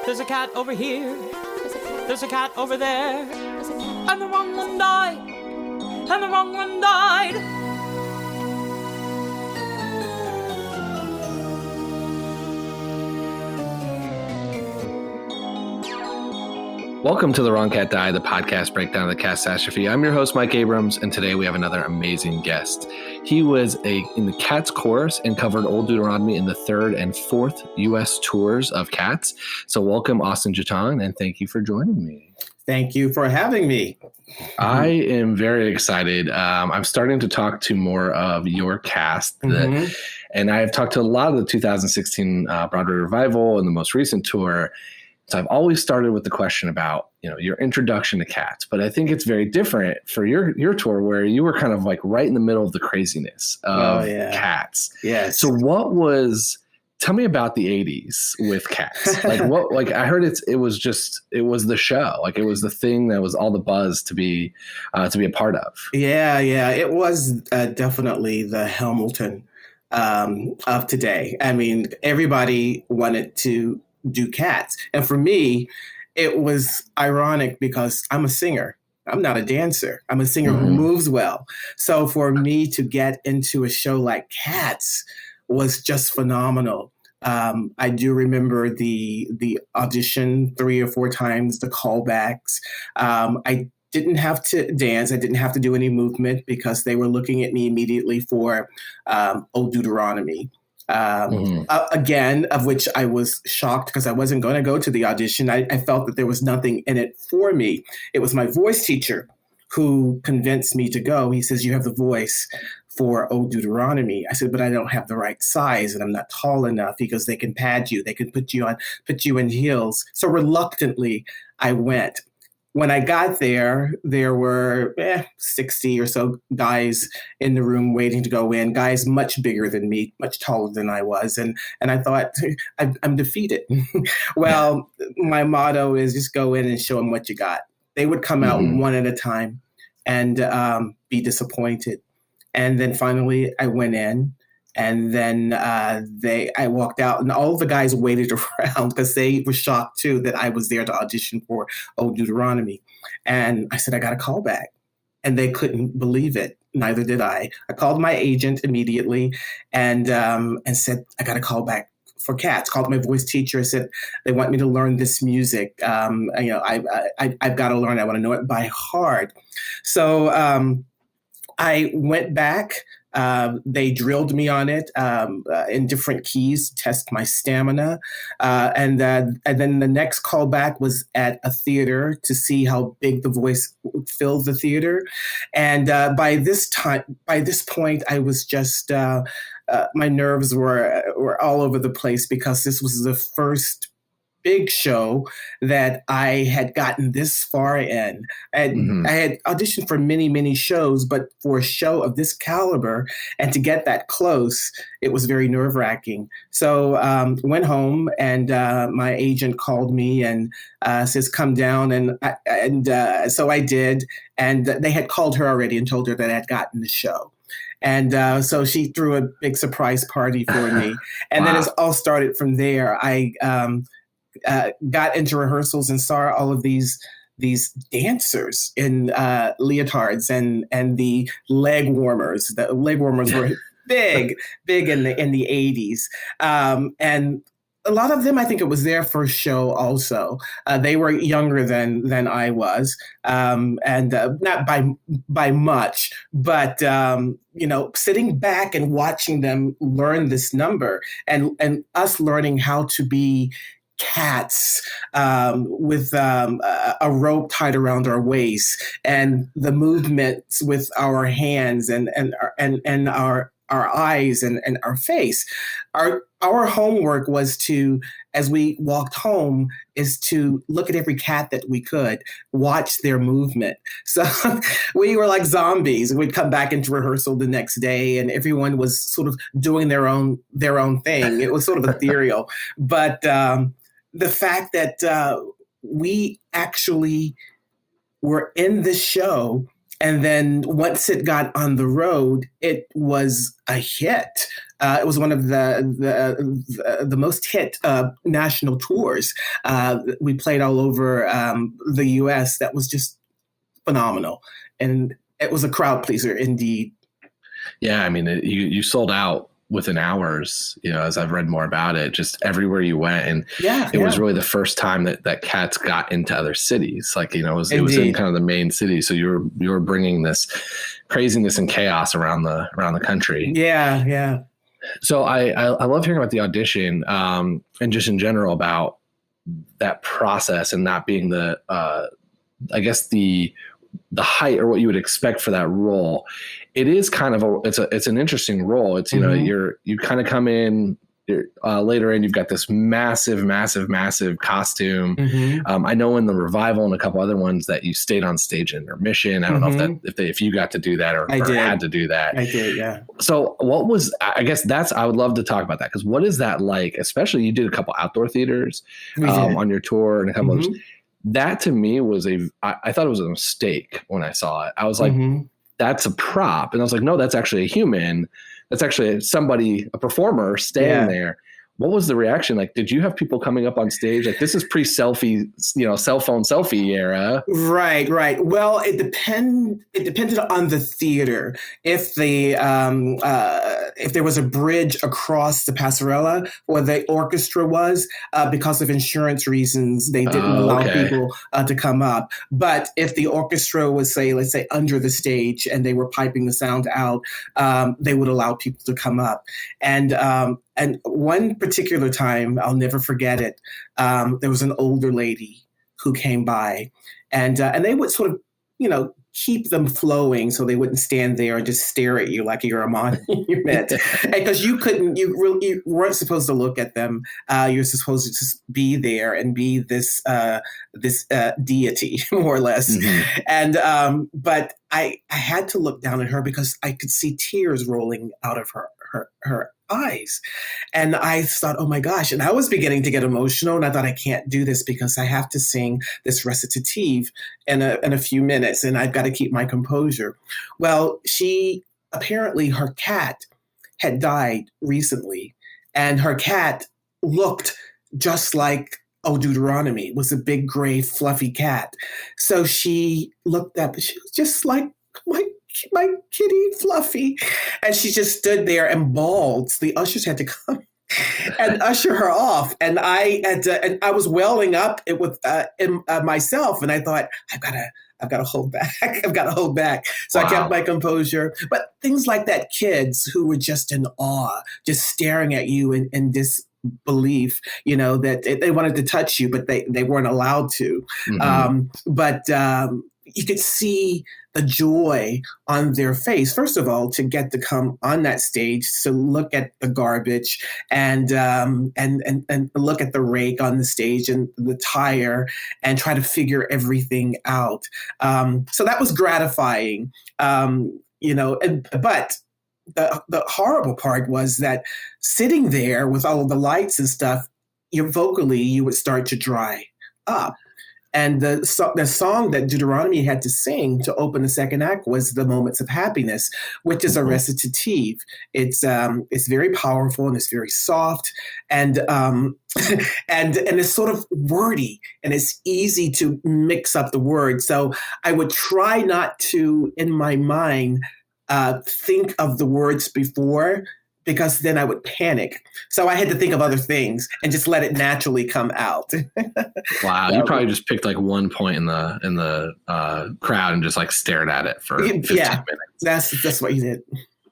There's a cat over here. There's a cat over there. And the wrong one died. And the wrong one died. Welcome to The Wrong Cat Died, the podcast breakdown of the catastrophe. I'm your host, Mike Abrams, and today we have another amazing guest. He was in the Cats chorus and covered Old Deuteronomy in the 3rd and 4th U.S. tours of Cats. So welcome, Austin Jetton, and thank you for joining me. Thank you for having me. I am very excited. I'm starting to talk to more of your cast, and I have talked to a lot of the 2016 Broadway revival and the most recent tour. So I've always started with the question about, your introduction to Cats, but I think it's very different for your tour where you were kind of like right in the middle of the craziness of Cats. Yes. So tell me about the 80s with Cats. I heard it was the show. Like it was the thing that was all the buzz to be a part of. Yeah. It was definitely the Hamilton of today. I mean, everybody wanted to do Cats. And for me, it was ironic because I'm a singer. I'm not a dancer. I'm a singer who moves well. So for me to get into a show like Cats was just phenomenal. I do remember the audition 3 or 4 times, the callbacks. I didn't have to dance. I didn't have to do any movement because they were looking at me immediately for Old Deuteronomy. Again, of which I was shocked because I wasn't going to go to the audition. I felt that there was nothing in it for me. It was my voice teacher who convinced me to go. He says, "You have the voice for Old Deuteronomy." I said, "But I don't have the right size and I'm not tall enough." He goes, "They can pad you. They can put you in heels." So reluctantly, I went. When I got there, there were 60 or so guys in the room waiting to go in, guys much bigger than me, much taller than I was. And I thought, I'm defeated. Well, my motto is just go in and show them what you got. They would come out one at a time and be disappointed. And then finally I went in. And then I walked out and all the guys waited around because they were shocked too that I was there to audition for Old Deuteronomy. And I said, "I got a call back." And they couldn't believe it. Neither did I. I called my agent immediately and said, "I got a call back for Cats." Called my voice teacher. I said, "They want me to learn this music. I've got to learn. I want to know it by heart." So I went back. They drilled me on it in different keys to test my stamina. And then the next callback was at a theater to see how big the voice filled the theater. And by this point, I was just, my nerves were all over the place because this was the first big show that I had gotten this far in. And I had auditioned for many, many shows, but for a show of this caliber and to get that close, it was very nerve-wracking. So went home and my agent called me and says, "Come down." And so I did. And they had called her already and told her that I had gotten the show. And so she threw a big surprise party for me. And then it all started from there. I got into rehearsals and saw all of these dancers in leotards and the leg warmers. The leg warmers were big in the 80s. And a lot of them, I think it was their first show also. They were younger than I was, and not by much, but sitting back and watching them learn this number and us learning how to be Cats with a rope tied around our waist and the movements with our hands and our eyes and our face. Our homework was to, as we walked home, is to look at every cat that we could, watch their movement. So we were like zombies. We'd come back into rehearsal the next day and everyone was sort of doing their own thing. It was sort of ethereal. But the fact that we actually were in this show And then once it got on the road, it was a hit. It was one of the most hit national tours. We played all over the U.S. That was just phenomenal. And it was a crowd pleaser indeed. Yeah, I mean, you sold out within hours, as I've read more about it, just everywhere you went. And it was really the first time that Cats got into other cities. Like, it was in kind of the main city. So you were bringing this craziness and chaos around the country. Yeah. Yeah. So I love hearing about the audition, and just in general about that process and not being the height or what you would expect for that role. It is kind of it's an interesting role. It's, you kind of come in later and you've got this massive costume. I know in the revival and a couple other ones that you stayed on stage in intermission. I don't know if you got to do that or had to do that. I did. Yeah. So I would love to talk about that. Because what is that like? Especially you did a couple outdoor theaters on your tour and a couple others. That to me was I thought it was a mistake when I saw it. I was like, that's a prop. And I was like, no, that's actually a human. That's actually a performer staying there. What was the reaction? Like, did you have people coming up on stage? Like, this is pre-selfie, cell phone selfie era. Right. Well, it depended on the theater. If there was a bridge across the passerella where the orchestra was, because of insurance reasons, they didn't allow people to come up. But if the orchestra was, let's say under the stage and they were piping the sound out, they would allow people to come up. And one particular time, I'll never forget it. There was an older lady who came by, and they would sort of, keep them flowing so they wouldn't stand there and just stare at you like you're a monument, because you weren't supposed to look at them. You're supposed to just be there and be this deity, more or less. And but I had to look down at her because I could see tears rolling out of her eyes. And I thought, oh my gosh. And I was beginning to get emotional, and I thought, I can't do this because I have to sing this recitative in a few minutes, and I've got to keep my composure. Well, apparently her cat had died recently, and her cat looked just like Old Deuteronomy. It was a big, gray, fluffy cat. So she looked up, and she was just like my kitty Fluffy. And she just stood there and bawled. The ushers had to come and usher her off. And I was welling up in myself. And I thought, I've got to hold back. I've got to hold back. So I kept my composure. But things like that, kids who were just in awe, just staring at you in disbelief, that they wanted to touch you, but they weren't allowed to. But you could see the joy on their face, first of all, to get to come on that stage, to look at the garbage and look at the rake on the stage and the tire and try to figure everything out. So that was gratifying, but the horrible part was that sitting there with all of the lights and stuff, you would start to dry up. And the song that Deuteronomy had to sing to open the second act was "The Moments of Happiness," which is a recitative. It's very powerful and it's very soft and and it's sort of wordy and it's easy to mix up the words. So I would try not to, in my mind, think of the words before, because then I would panic. So I had to think of other things and just let it naturally come out. Wow. You probably just picked like one point in the crowd and just like stared at it for 15 minutes. That's what you did.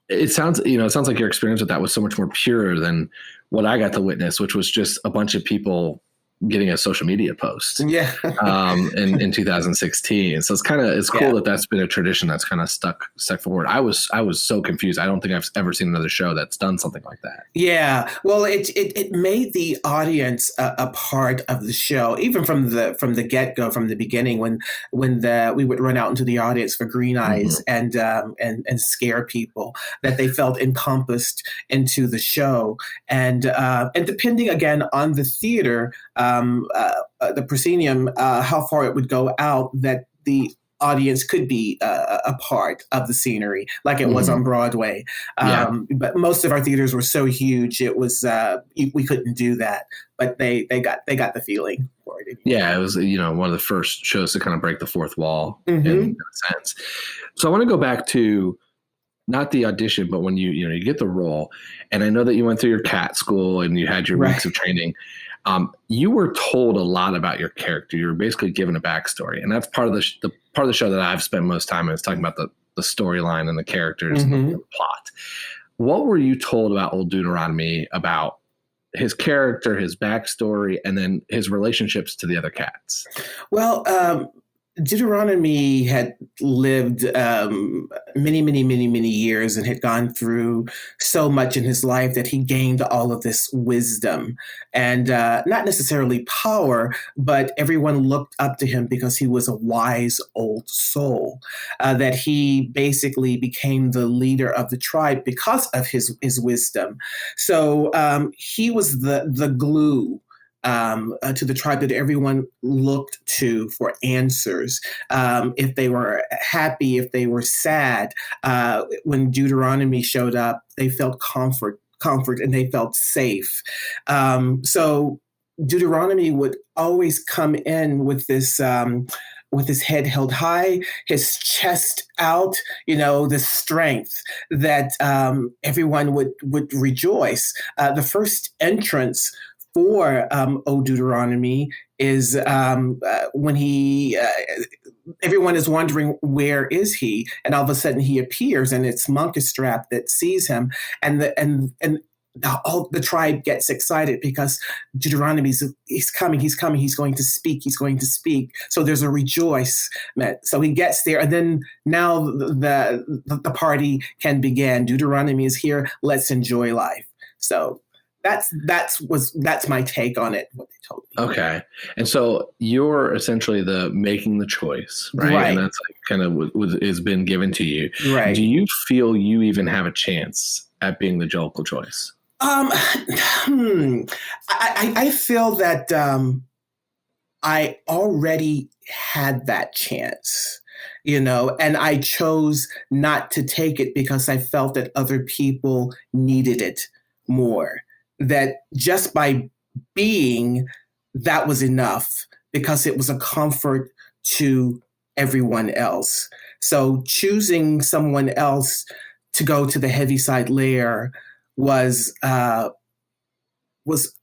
It sounds like your experience with that was so much more pure than what I got to witness, which was just a bunch of people getting a social media post in 2016. So it's cool that that's been a tradition that's kind of stuck forward. I was so confused. I don't think I've ever seen another show that's done something like that. Yeah. Well, it made the audience a part of the show, even from the get-go, from the beginning, when we would run out into the audience for green eyes and scare people, that they felt encompassed into the show. And depending again on the theater, the proscenium, how far it would go out, that the audience could be a part of the scenery, like it was on Broadway. But most of our theaters were so huge, it was we couldn't do that. But they got the feeling for it. Yeah, it was one of the first shows to kind of break the fourth wall in that sense. So I want to go back to not the audition, but when you get the role, and I know that you went through your cat school and you had your weeks of training. You were told a lot about your character. You were basically given a backstory, and that's part of the part of the show that I've spent most time in is talking about the storyline and the characters and the plot. What were you told about Old Deuteronomy, about his character, his backstory, and then his relationships to the other cats? Well, Deuteronomy had lived many years and had gone through so much in his life that he gained all of this wisdom and not necessarily power, but everyone looked up to him because he was a wise old soul, that he basically became the leader of the tribe because of his wisdom. So he was the glue to the tribe that everyone looked to for answers. If they were happy, if they were sad, when Deuteronomy showed up, they felt comfort, and they felt safe. So Deuteronomy would always come in with this. With his head held high, his chest out, the strength that everyone would rejoice. The first entrance for Old Deuteronomy is when everyone is wondering, where is he? And all of a sudden he appears, and it's Monkestrap that sees him, and all the tribe gets excited because Deuteronomy's he's coming, he's going to speak. So there's a rejoicement. So he gets there, and then now the party can begin. Deuteronomy is here. Let's enjoy life. So that's my take on it, what they told me. Okay. And so you're essentially the making the choice, right? And that's kind of what has been given to you. Right. Do you feel you even have a chance at being the Jellicle choice? I feel that I already had that chance, and I chose not to take it because I felt that other people needed it more. That just by being, that was enough because it was a comfort to everyone else. So choosing someone else to go to the Heaviside Layer was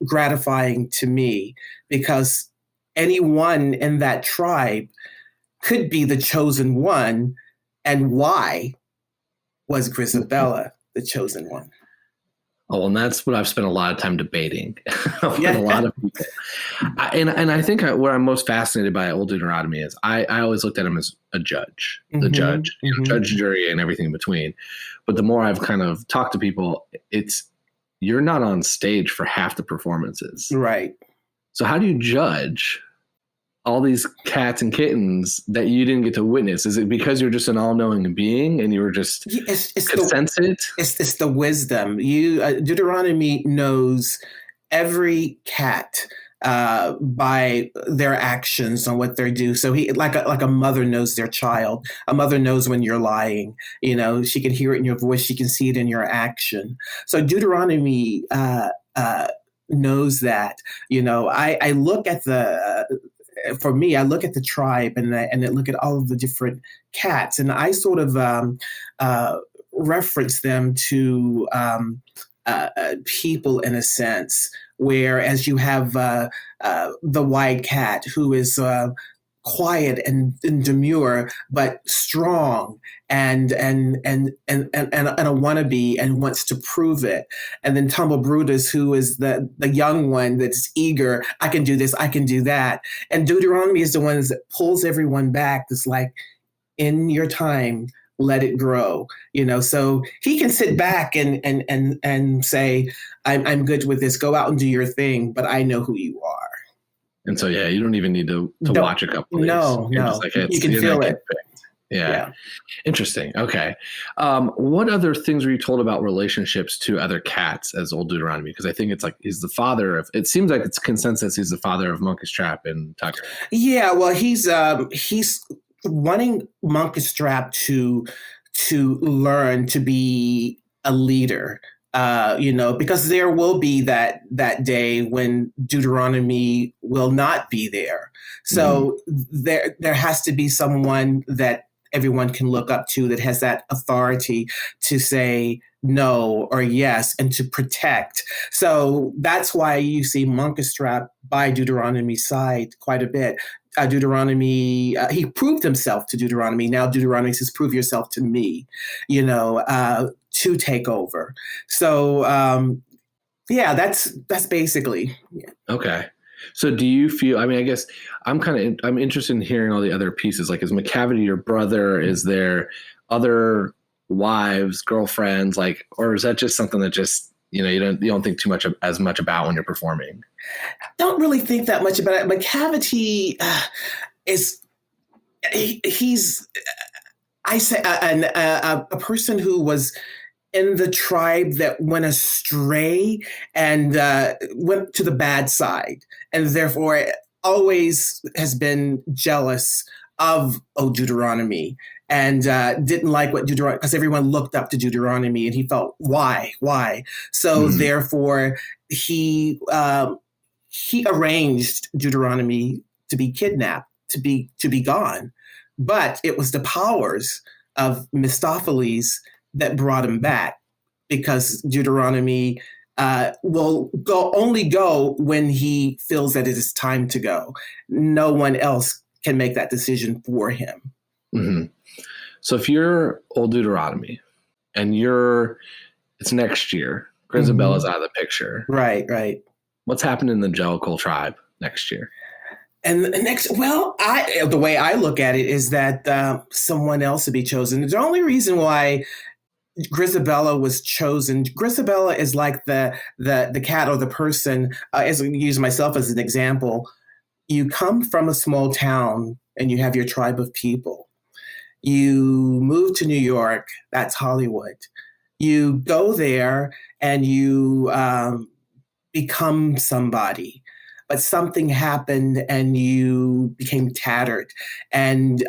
gratifying to me because anyone in that tribe could be the chosen one. And why was Grisabella the chosen one? Oh, and that's what I've spent a lot of time debating with a lot of people. And I think where I'm most fascinated by Old Deuteronomy is I always looked at him as a judge, the judge, judge, jury, and everything in between. But the more I've kind of talked to people, you're not on stage for half the performances. Right. So how do you judge all these cats and kittens that you didn't get to witness? Is it because you're just an all-knowing being and you were just consented? It's the wisdom. Deuteronomy knows every cat by their actions and what they do. So he like a mother knows their child. A mother knows when you're lying. She can hear it in your voice. She can see it in your action. So Deuteronomy knows that. I look at for me, I look at the tribe and I look at all of the different cats, and I sort of reference them to people in a sense. Whereas you have the white cat who is quiet and demure, but strong and a wannabe and wants to prove it. And then Tumble Brutus, who is the young one that's eager. I can do this. I can do that. And Deuteronomy is the one that pulls everyone back. That's like, in your time, let it grow. So he can sit back and say, I'm good with this. Go out and do your thing, but I know who you are. And so, you don't even need to watch a couple of these. No. You can feel it. Yeah. Interesting. Okay. What other things were you told about relationships to other cats as Old Deuteronomy? Because I think it's like he's the father of, it seems like it's consensus he's the father of Monkestrap and Tucker. Yeah, well, he's wanting Monkestrap to learn to be a leader. Because there will be that day when Deuteronomy will not be there. So there has to be someone that everyone can look up to that has that authority to say no or yes and to protect. So that's why you see Monkestrap by Deuteronomy's side quite a bit. Deuteronomy, he proved himself to Deuteronomy. Now Deuteronomy says, prove yourself to me, to take over. So, that's basically. Yeah. Okay. So do you feel, I guess I'm interested in hearing all the other pieces. Like, is Macavity your brother? Is there other wives, girlfriends, or is that just something that just, you don't think too much as much about when you're performing? Don't really think that much about it. Macavity he's a person who was in the tribe that went astray and went to the bad side, and therefore always has been jealous of Old Deuteronomy and didn't like what Deuteronomy, because everyone looked up to Deuteronomy, and he felt, why? So therefore he arranged Deuteronomy to be kidnapped, to be gone. But it was the powers of Mephistopheles that brought him back, because Deuteronomy will only go when he feels that it is time to go. No one else can make that decision for him. Mm-hmm. So if you're Old Deuteronomy and it's next year, Grisabella's out of the picture. Right. What's happened in the Jellicle tribe next year? And the way I look at it is that someone else would be chosen. The only reason why Grisabella was chosen, Grisabella is like the cat or the person, as I use myself as an example. You come from a small town and you have your tribe of people. You move to New York, that's Hollywood. You go there and you become somebody. But something happened and you became tattered, and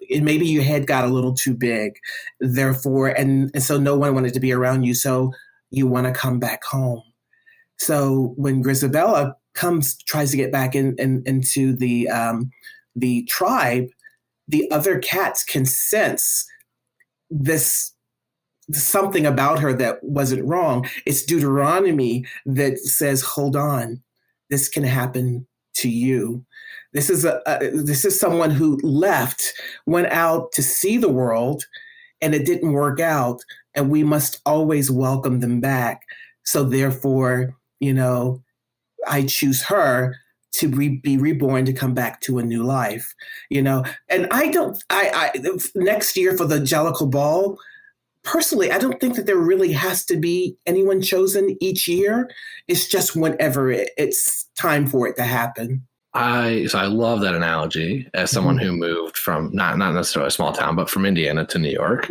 maybe your head got a little too big. Therefore, and so no one wanted to be around you. So you want to come back home. So when Grisabella tries to get back into the tribe, the other cats can sense this something about her that wasn't wrong. It's Deuteronomy that says, "Hold on. This can happen to you." This is someone who went out to see the world, and it didn't work out, and we must always welcome them back. So therefore, I choose her to be reborn, to come back to a new life. And I next year for the Jellicle Ball, personally, I don't think that there really has to be anyone chosen each year. It's just whenever it's time for it to happen. I love that analogy as someone who moved from not necessarily a small town, but from Indiana to New York.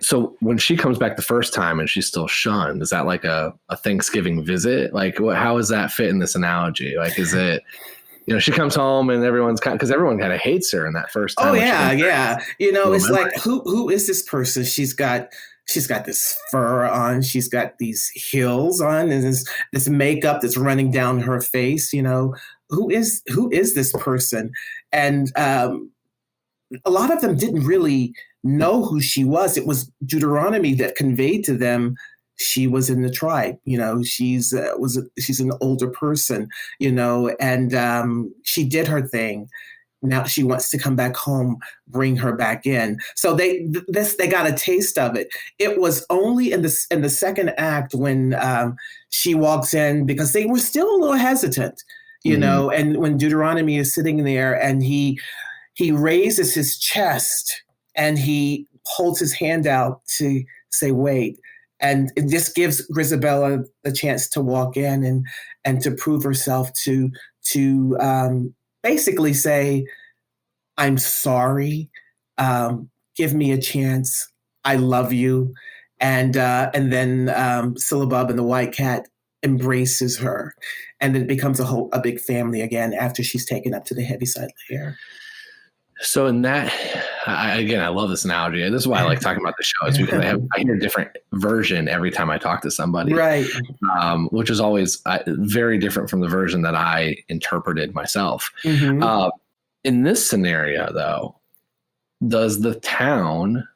So when she comes back the first time and she's still shunned, is that like a Thanksgiving visit? Like, how does that fit in this analogy? Like, is it, she comes home and because everyone kind of hates her in that first time. Oh yeah. It's like, who is this person? She's got this fur on. She's got these heels on, and this makeup that's running down her face. Who is this person? And a lot of them didn't really know who she was. It was Deuteronomy that conveyed to them she was in the tribe. She's an older person. And she did her thing. Now she wants to come back home, bring her back in. So they got a taste of it. It was only in the second act when she walks in, because they were still a little hesitant, and when Deuteronomy is sitting there and he raises his chest and he holds his hand out to say, wait. And it just gives Grisabella the chance to walk in and to prove herself, to basically say, I'm sorry, give me a chance, I love you. And then Syllabub and the White Cat embraces her, and then it becomes a big family again after she's taken up to the Heaviside Layer. So in that, I love this analogy. This is why I like talking about the show, is because I hear a different version every time I talk to somebody, right? Which is always very different from the version that I interpreted myself. Mm-hmm. In this scenario, though, does the town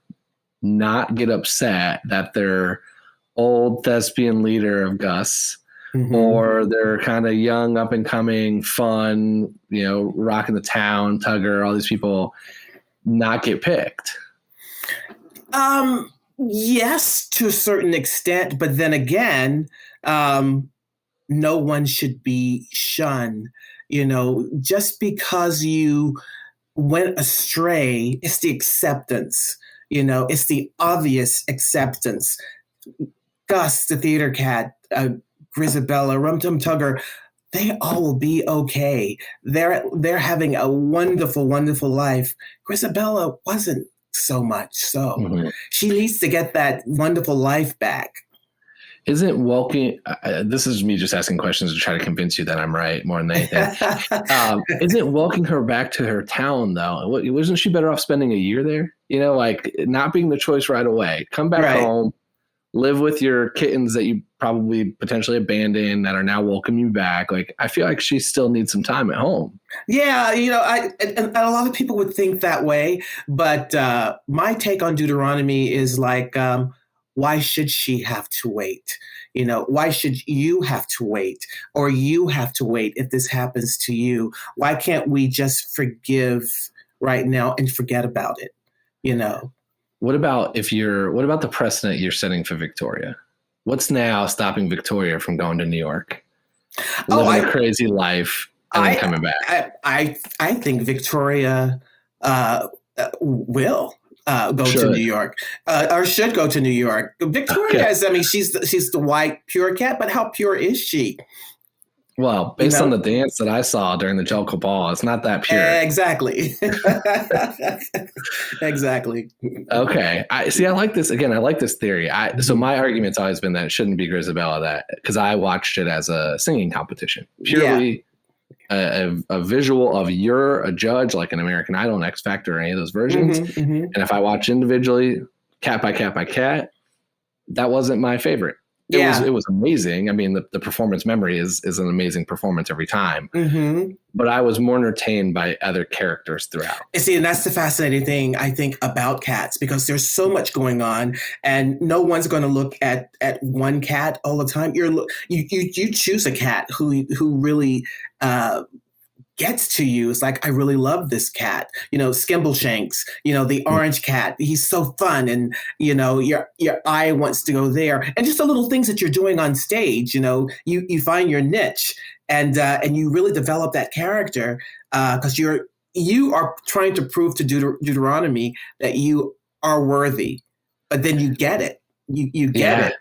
not get upset that their old thespian leader of Gus, or their kind of young, up and coming, fun, rocking the town, Tugger, all these people not get picked? Yes, to a certain extent, but then again, no one should be shunned. Just because you went astray, it's the acceptance. It's the obvious acceptance. Gus, the theater cat, Grisabella, Rum Tum Tugger, they all will be okay. They're having a wonderful, wonderful life. Grisabella wasn't so much so. She needs to get that wonderful life back. Isn't welcoming, this is me just asking questions to try to convince you that I'm right more than anything. Isn't welcoming her back to her town, though? Wasn't she better off spending a year there? Like not being the choice right away. Come back home, live with your kittens that you probably potentially abandoned that are now welcoming you back. Like, I feel like she still needs some time at home. Yeah, and a lot of people would think that way. But my take on Deuteronomy is like, why should she have to wait? Why should you have to wait? Or you have to wait if this happens to you? Why can't we just forgive right now and forget about it? What about the precedent you're setting for Victoria? What's now stopping Victoria from going to New York, living a crazy life, and then coming back? I think Victoria will go to New York, or should go to New York. Victoria she's the white pure cat, but how pure is she? Well, based on the dance that I saw during the Jellicle ball, it's not that pure. Exactly. Exactly. Okay. I like this. Again, I like this theory. So my argument's always been that it shouldn't be Grisabella, because I watched it as a singing competition. Purely a visual of you're a judge, like an American Idol and X Factor or any of those versions. And if I watch individually, cat by cat by cat, that wasn't my favorite. It was amazing. I mean, the performance memory is an amazing performance every time. But I was more entertained by other characters throughout. And that's the fascinating thing, I think, about cats, because there's so much going on, and no one's going to look at one cat all the time. You choose a cat who really gets to you. It's like, I really love this cat. Skimbleshanks, the orange cat. He's so fun, and your eye wants to go there. And just the little things that you're doing on stage, you find your niche, and you really develop that character, because you are trying to prove to Deuteronomy that you are worthy. But then you get it. You get it.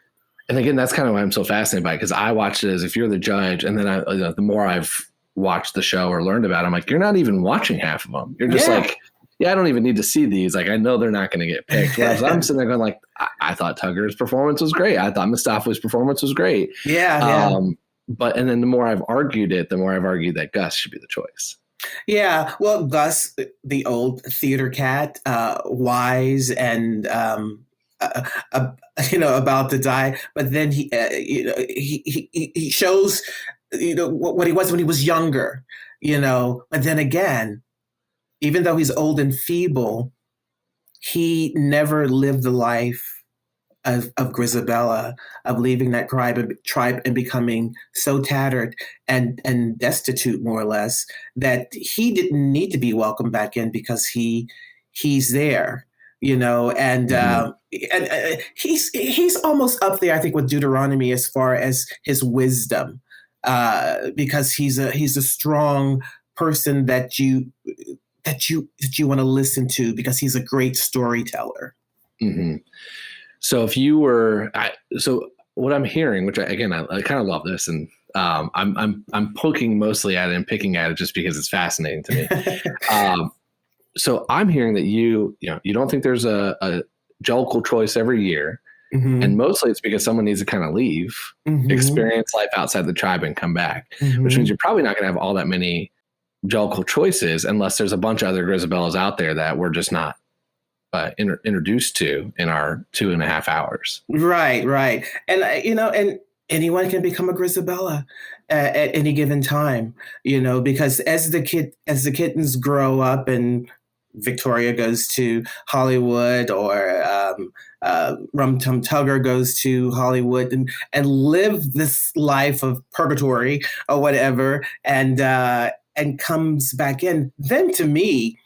And again, that's kind of why I'm so fascinated by it, because I watched it as if you're the judge, and then the more I've watched the show or learned about it, I'm like, you're not even watching half of them. You're just like, I don't even need to see these. Like, I know they're not going to get picked. Whereas I'm sitting there going like, I thought Tugger's performance was great. I thought Mustafa's performance was great. But then the more I've argued it, the more I've argued that Gus should be the choice. Yeah. Well, Gus, the old theater cat, wise and, about to die. But then he shows, what he was when he was younger, but then again, even though he's old and feeble, he never lived the life of Grisabella, of leaving that tribe and becoming so tattered and destitute, more or less, that he didn't need to be welcomed back in, because he's there, and he's almost up there, I think, with Deuteronomy as far as his wisdom. Because he's a strong person that you want to listen to, because he's a great storyteller. So if you were, so what I'm hearing, which I kind of love this, and I'm poking mostly at it and picking at it just because it's fascinating to me. So I'm hearing that you don't think there's a Jellicle choice every year. And mostly it's because someone needs to kind of leave, experience life outside the tribe and come back, which means you're probably not going to have all that many Jellicle choices unless there's a bunch of other Grisabellas out there that we're just not introduced to in our 2.5 hours. Right. And, and anyone can become a Grisabella at any given time, because as the kittens grow up and Victoria goes to Hollywood, or Rum Tum Tugger goes to Hollywood and live this life of purgatory or whatever, and comes back in, then to me,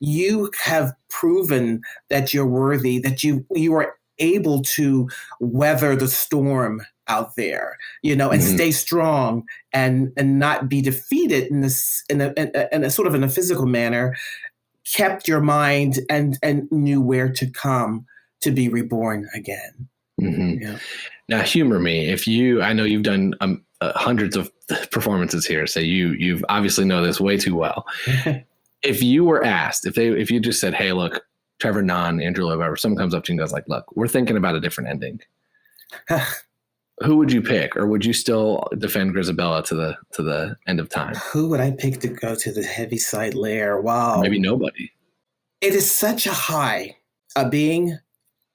you have proven that you're worthy, that you are able to weather the storm out there, and stay strong and not be defeated in a sort of in a physical manner, kept your mind and knew where to come to be reborn again. Mm-hmm. Yeah. Now, humor me. I know you've done hundreds of performances here, so you've obviously know this way too well. If you were asked, if you just said, "Hey, look, Trevor Nunn, Andrew Lloyd Webber," someone comes up to you and goes like, "Look, we're thinking about a different ending." Who would you pick, or would you still defend Grisabella to the end of time? Who would I pick to go to the Heaviside Layer? Wow, maybe nobody. It is such a high being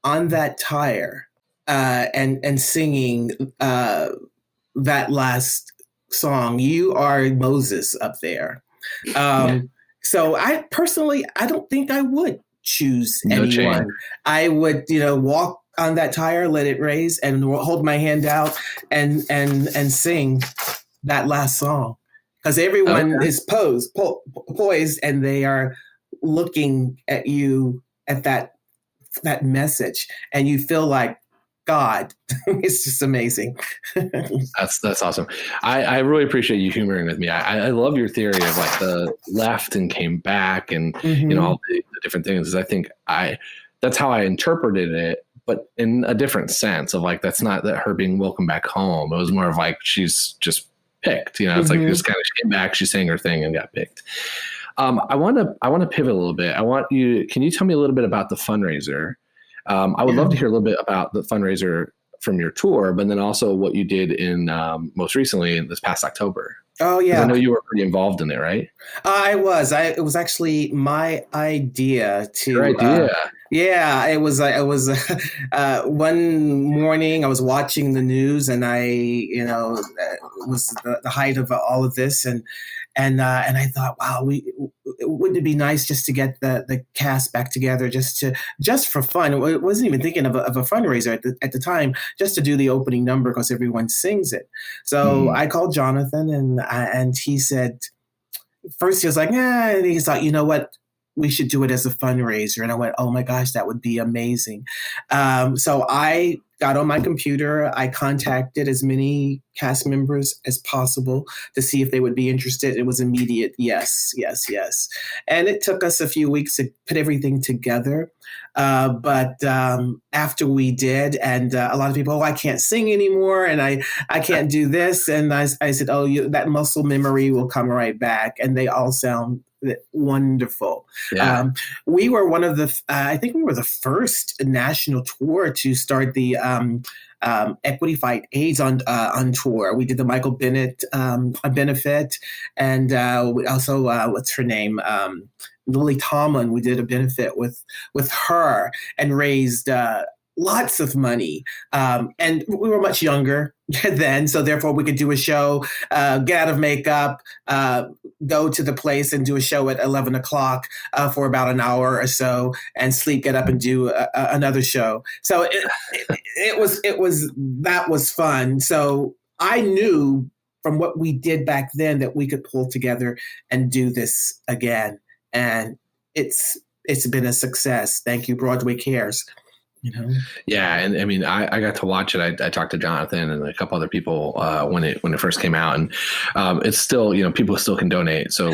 on that tire and singing that last song. You are Moses up there. So I personally, I don't think I would choose anyone. Change. I would, walk on that tire, let it raise, and hold my hand out and sing that last song, because everyone is poised, and they are looking at you at that message, and you feel like God. It's just amazing. That's awesome. I really appreciate you humoring with me. I love your theory of like the left and came back and all the different things. I think that's how I interpreted it, but in a different sense of like, that's not that her being welcome back home. It was more of like, she's just picked, it's like just kind of, she came back, she sang her thing and got picked. I want to pivot a little bit. Can you tell me a little bit about the fundraiser? I would love to hear a little bit about the fundraiser from your tour, but then also what you did in most recently in this past October. Oh yeah, I know you were pretty involved in it, right? I was. It was actually my idea to. Your idea. Yeah, it was. One morning I was watching the news, and it was the height of all of this, and I thought, wow, wouldn't it be nice just to get the cast back together, just for fun? I wasn't even thinking of a fundraiser at the time, just to do the opening number because everyone sings it. So I called Jonathan, and he said, first he was like, yeah, and he thought, you know what? We should do it as a fundraiser. And I went, oh my gosh, that would be amazing. So I got on my computer. I contacted as many cast members as possible to see if they would be interested. It was immediate. Yes. And it took us a few weeks to put everything together. But after we did, and a lot of people, I can't sing anymore, and I can't do this. And I said, that muscle memory will come right back. And they all sound wonderful. Yeah. We were one of the, I think we were the first national tour to start the Equity Fight AIDS on tour. We did the Michael Bennett benefit, and we also what's her name, Lily Tomlin. We did a benefit with her and raised lots of money. And we were much younger then, so therefore we could do a show, get out of makeup, go to the place and do a show at 11 o'clock for about an hour or so, and sleep, get up and do another show. So that was fun. So I knew from what we did back then that we could pull together and do this again. And it's been a success. Thank you, Broadway Cares. Yeah, and I mean, I got to watch it. I talked to Jonathan and a couple other people when it first came out, and it's still, people still can donate. So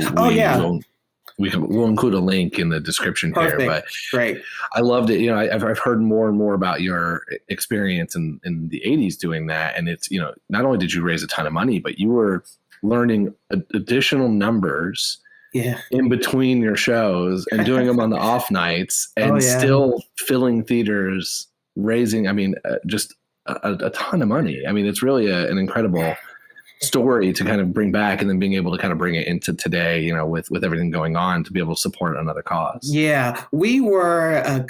we'll include a link in the description here. But great, I loved it. I've heard more and more about your experience in the 80s doing that, and it's not only did you raise a ton of money, but you were learning additional numbers. Yeah. In between your shows and doing them on the off nights and still filling theaters, raising, just a ton of money. I mean, it's really an incredible story to kind of bring back, and then being able to kind of bring it into today, you know, with everything going on, to be able to support another cause. Yeah, we were,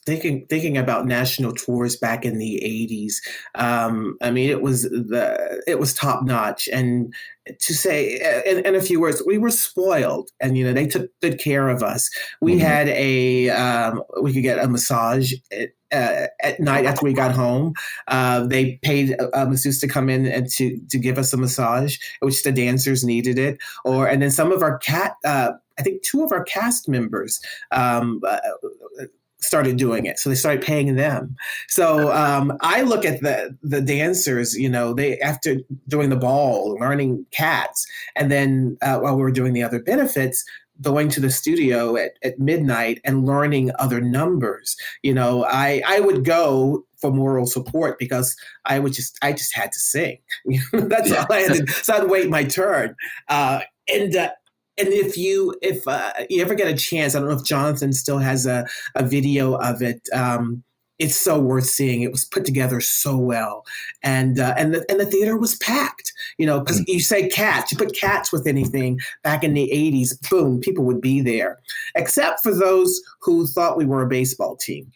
thinking about national tours back in the 80s. I mean, it was top notch. And to say, in a few words, we were spoiled, and, you know, they took good care of us. We had we could get a massage at night after we got home. They paid a masseuse to come in and to give us a massage, which the dancers needed it. And then some of our I think two of our cast members started doing it. So they started paying them. So I look at the dancers, you know, they, after doing the ball, learning cats, and then while we were doing the other benefits, going to the studio at midnight and learning other numbers. You know, I would go for moral support because I just had to sing. That's all I had to, so I'd wait my turn. And if you ever get a chance, I don't know if Jonathan still has a video of it. It's so worth seeing. It was put together so well, and the theater was packed. You know, because you say cats, you put cats with anything back in the 80s, boom, people would be there, except for those who thought we were a baseball team.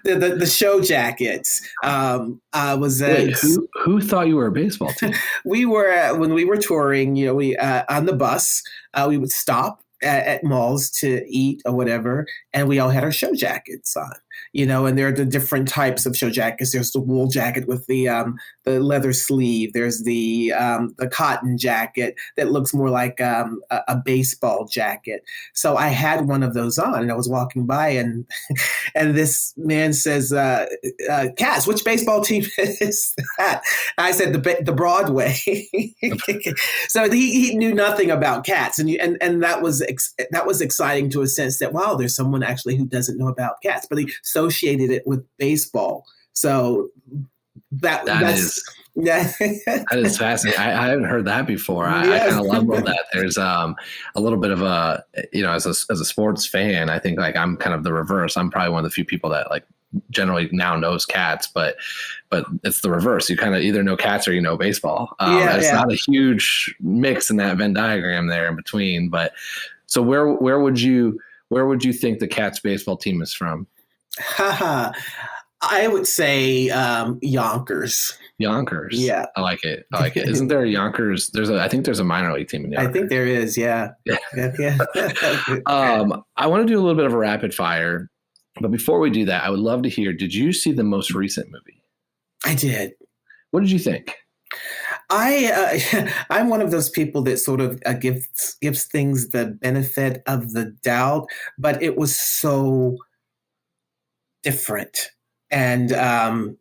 the show jackets was Wait, who thought you were a baseball team? We were when we were touring, you know, we on the bus we would stop at malls to eat or whatever, and we all had our show jackets on, you know. And there are the different types of show jackets. There's the wool jacket with the leather sleeve. There's the cotton jacket that looks more like a baseball jacket. So I had one of those on, and I was walking by, and this man says, "Cass, which baseball team is that?" I said, "The Broadway." So he knew nothing about cats, and that was exciting to a sense that, wow, there's someone actually who doesn't know about cats, but he associated it with baseball. So that's that is fascinating. I haven't heard that before. I kind of love that. There's a little bit of a, you know, as a sports fan, I think like I'm kind of the reverse. I'm probably one of the few people that like generally now knows cats, but it's the reverse. You kind of either know cats or you know baseball. It's not a huge mix in that Venn diagram there in between. But so where would you think the Cats baseball team is from? I would say Yonkers. Yonkers. Yeah. I like it. Isn't there a Yonkers? I think there's a minor league team in Yonkers. I think there is. Yeah. I want to do a little bit of a rapid fire, but before we do that, I would love to hear, did you see the most recent movie? I did. What did you think? I'm one of those people that sort of gives things the benefit of the doubt, but it was so different. And I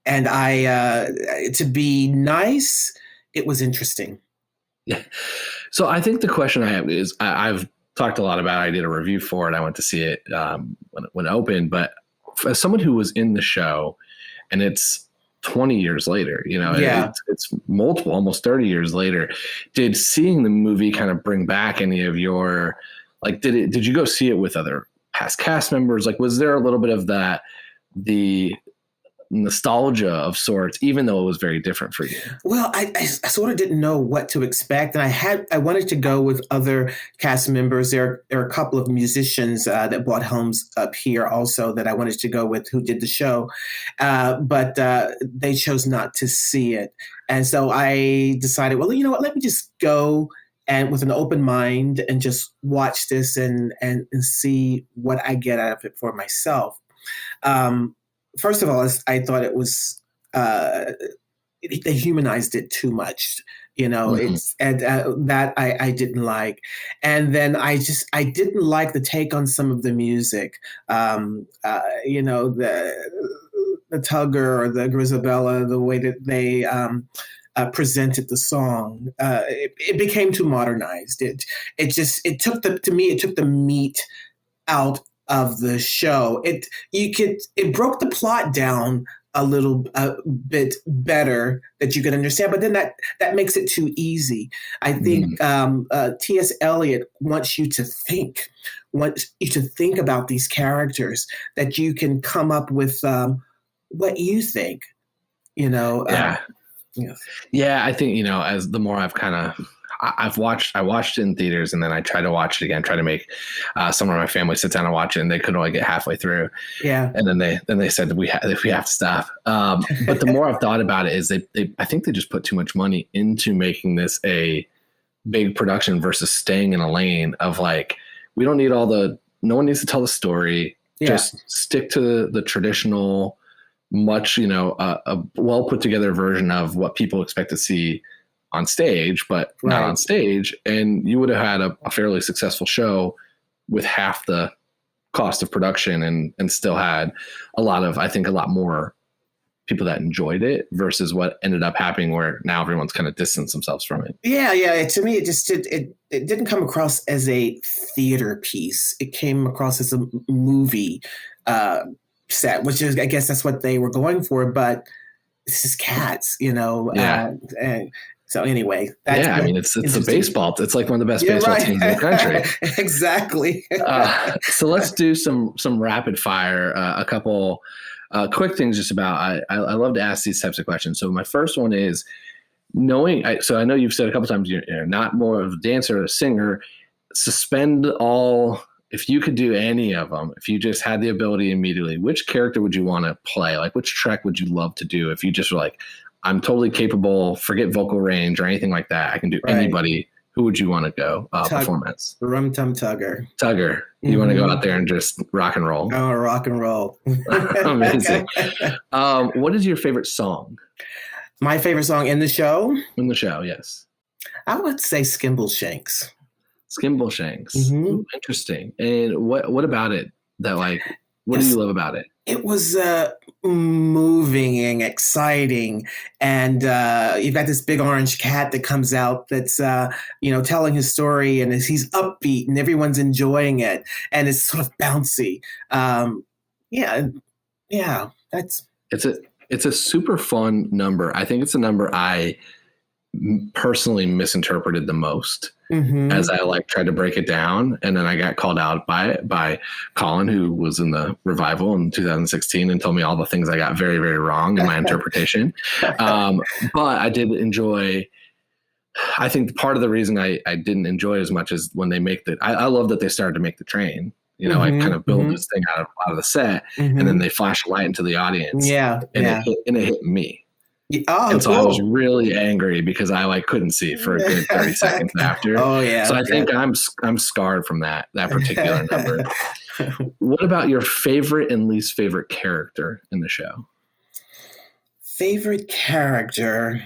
to be nice, it was interesting. Yeah. So I think the question I have is, I've talked a lot about it. I did a review for it. I went to see it when it opened. But as someone who was in the show, and it's 20 years later, you know, it's multiple, almost 30 years later, did seeing the movie kind of bring back any of your, like, did you go see it with other past cast members? Like, was there a little bit of that, the nostalgia of sorts, even though it was very different for you? Well, I sort of didn't know what to expect, and I wanted to go with other cast members. There are a couple of musicians that bought homes up here also that I wanted to go with, who did the show, but they chose not to see it, and so I decided, well, you know what, let me just go and with an open mind and just watch this and see what I get out of it for myself. First of all, I thought it was they humanized it too much, you know. Mm-hmm. That I didn't like, and then I didn't like the take on some of the music. You know, the Tugger or the Grisabella, the way that they presented the song, it became too modernized. It took the meat out of the show. It broke the plot down a little bit better that you could understand, but then that makes it too easy. I think T.S. Eliot wants you to think about these characters, that you can come up with what you think, you know. Yes. Yeah, I think, as the more I watched it in theaters, and then I tried to watch it again, try to make someone in my family sit down and watch it, and they could only get halfway through. Yeah. And then they said that we have to stop. But the more I've thought about it, is I think they just put too much money into making this a big production versus staying in a lane of like, we don't need no one needs to tell the story. Yeah. Just stick to the traditional, much, a well put together version of what people expect to see on stage, but not on stage. And you would have had a fairly successful show with half the cost of production and still had a lot more people that enjoyed it versus what ended up happening where now everyone's kind of distanced themselves from it. Yeah. To me, it didn't come across as a theater piece. It came across as a movie set, which is, I guess that's what they were going for, but this is Cats, Yeah. And so anyway, it's the baseball. It's like one of the best baseball teams in the country. Exactly. So let's do some rapid fire, a couple quick things just about, I love to ask these types of questions. So my first one is so I know you've said a couple times, you're not more of a dancer or a singer. Suspend all. If you could do any of them, if you just had the ability immediately, which character would you want to play? Like, which Trek would you love to do? If you just were like, I'm totally capable, forget vocal range or anything like that, I can do anybody. Who would you want to go performance? Rum Tum Tugger. Tugger. You want to go out there and just rock and roll? Oh, rock and roll. Amazing. What is your favorite song? My favorite song in the show? In the show, yes. I would say Skimbleshanks. Skimbleshanks. Mm-hmm. Ooh, interesting. And what about it that what do you love about it? It was moving and exciting. And you've got this big orange cat that comes out that's, telling his story, and he's upbeat and everyone's enjoying it. And it's sort of bouncy. It's a super fun number. I think it's a number I personally misinterpreted the most as I tried to break it down, and then I got called out by Colin, who was in the revival in 2016, and told me all the things I got very, very wrong in my interpretation. But I did enjoy. I think part of the reason I didn't enjoy it as much is when they make I love that they started to make the train. I kind of build this thing out of the set, and then they flash a light into the audience. Yeah, and it hit me. Oh, and so cool. I was really angry because I couldn't see for a good 30 seconds after. Oh yeah. So I think I'm scarred from that particular number. What about your favorite and least favorite character in the show? Favorite character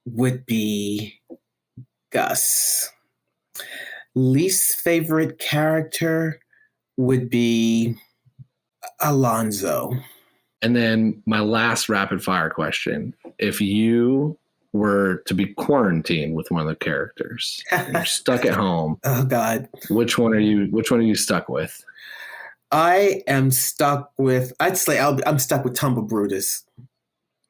would be Gus. Least favorite character would be Alonzo. And then my last rapid fire question. If you were to be quarantined with one of the characters, and you're stuck at home. Oh God. Which one are you stuck with? I am stuck with, I'm stuck with Tumble Brutus.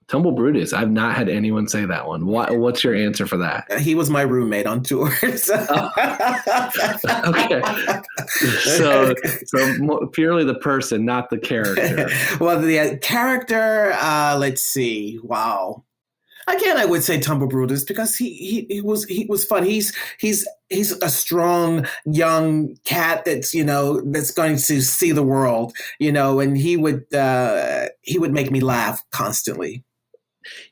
Tumble Brutus. I've not had anyone say that one. What's your answer for that? He was my roommate on tour. Okay. So purely the person, not the character. Well, the character, let's see. Wow. Again, I would say Tumble Brutus because he was fun. He's a strong young cat that's that's going to see the world, and he would make me laugh constantly.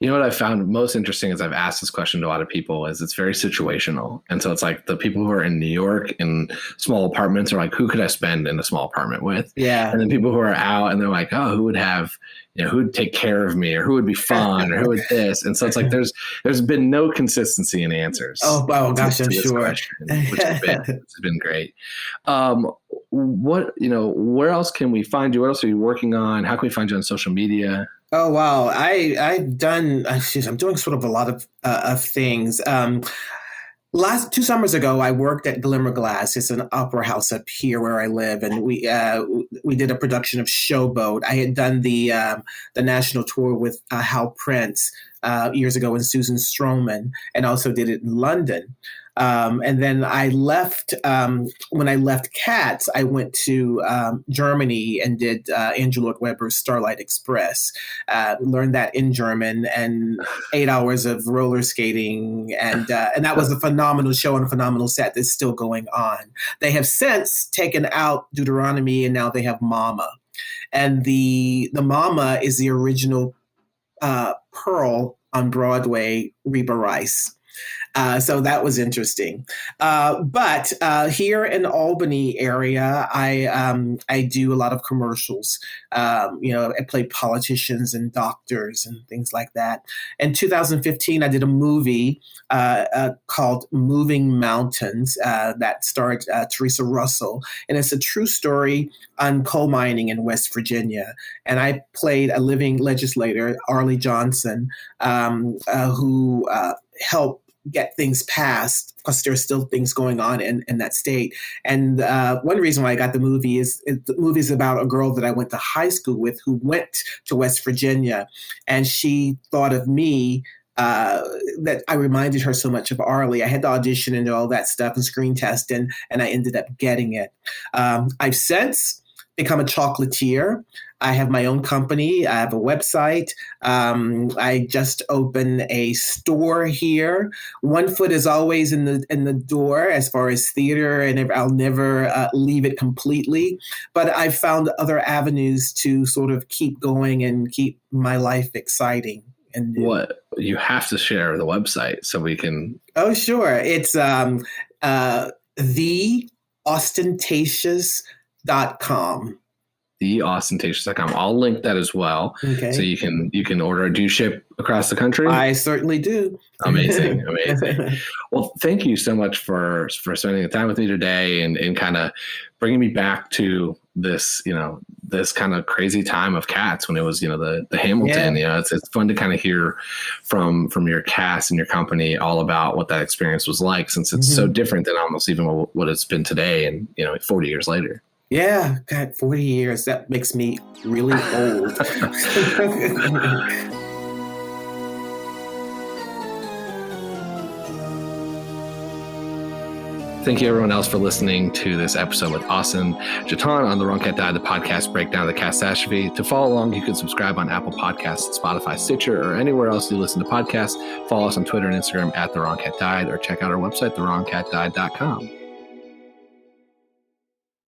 You know what I found most interesting as I've asked this question to a lot of people is it's very situational. And so it's like the people who are in New York in small apartments are like, who could I spend in a small apartment with? Yeah. And then people who are out and they're like, oh, who would have, who would take care of me or who would be fun or who would this? And so it's like there's been no consistency in answers. Oh gosh, I'm sure. Question, which has been great. Where else can we find you? What else are you working on? How can we find you on social media? Oh wow, I'm doing sort of a lot of things. Last 2 summers ago, I worked at Glimmer Glass. It's an opera house up here where I live, and we did a production of Showboat. I had done the national tour with Hal Prince years ago and Susan Stroman, and also did it in London. And then I left, when I left Cats, I went to Germany and did Andrew Lloyd Webber's Starlight Express. Learned that in German, and 8 hours of roller skating. And that was a phenomenal show and a phenomenal set that's still going on. They have since taken out Deuteronomy, and now they have Mama. And the Mama is the original Pearl on Broadway, Reba Rice. So that was interesting. But here in Albany area, I do a lot of commercials. I play politicians and doctors and things like that. In 2015, I did a movie called Moving Mountains that starred Teresa Russell. And it's a true story on coal mining in West Virginia. And I played a living legislator, Arlie Johnson, who helped get things passed because there's still things going on in that state. And one reason why I got the movie is the movie is about a girl that I went to high school with who went to West Virginia, and she thought of me that I reminded her so much of Arlie. I had to audition and all that stuff and screen test, and I ended up getting it. I've since become a chocolatier. I have my own company. I have a website. I just opened a store here. One foot is always in the door as far as theater, and I'll never leave it completely. But I've found other avenues to sort of keep going and keep my life exciting. And what you have to share the website so we can. Oh, sure. It's theostentatious.com. theostentatious.com. I'll link that as well. Okay. So you can order. Do you ship across the country? I certainly do. Amazing. Well, thank you so much for spending the time with me today and kind of bringing me back to this, this kind of crazy time of Cats when it was, the Hamilton. Yeah. It's fun to kind of hear from your cast and your company all about what that experience was like, since it's so different than almost even what it's been today and 40 years later. Yeah, God, 40 years. That makes me really old. Thank you, everyone else, for listening to this episode with Austin Jetton on The Wrong Cat Died, the podcast breakdown of the catastrophe. To follow along, you can subscribe on Apple Podcasts, Spotify, Stitcher, or anywhere else you listen to podcasts. Follow us on Twitter and Instagram at The Wrong Cat Died, or check out our website, thewrongcatdied.com.